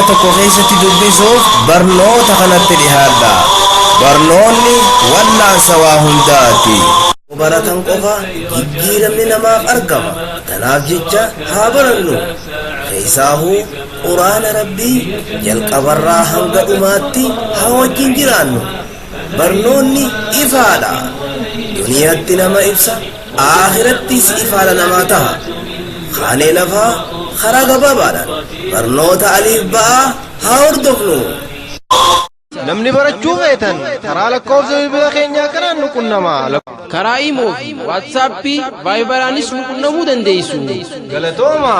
tokko keessatti dubbisuuf barnoota kanatti dhihaadha. Barnoonni wallaansa waa hundaati. Baratan qofa jijjiiramni namaaf argama. Kanaaf jecha haa barannu. Keessaahuu quraana rabbii jalqabarraa hanga dhumaatti haa wajjin jiraannu. Barnoonni ifaadha. Duniyaatti nama ibsa, aaxirattis ifaadha namaa ta'a. Kaanee lafaa karaa gabaabaadhaan barnoota aliif ba'aa haa hordofnu. Namni barachuu feetan karaa lakkoofsa bilbila keenyaa kanaan nu qunnamaa. Karaa imoo fi waatsaappii vaayibaraanis nu qunnamuu dandeessu. Galatooma.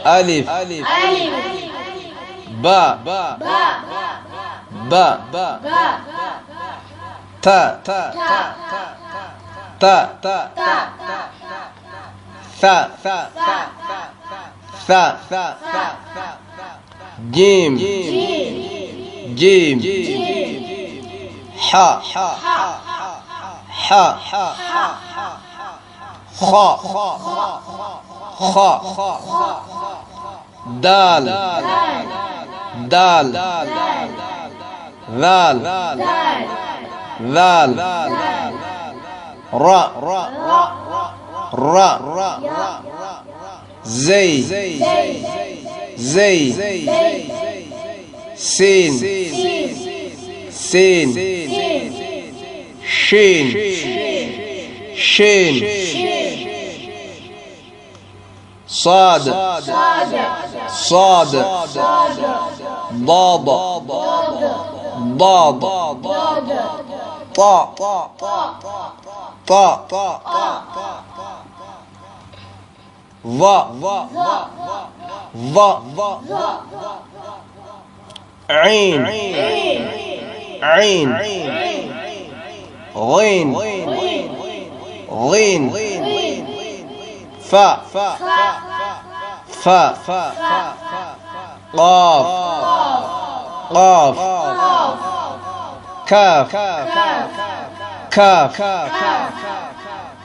ألف باء تاء ثاء جيم حاء خاء دال ذال راء زي سين شين صاد ضاد طاء ظا عين غين فاء قاف كاف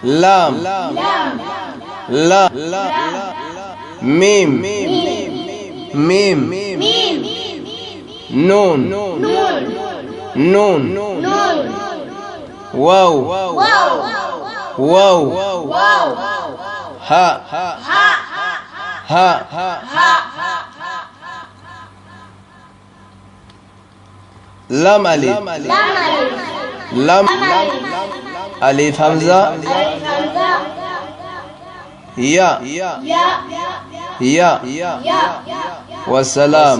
لام ميم نون واو ها لام ألف همزة يا والسلام.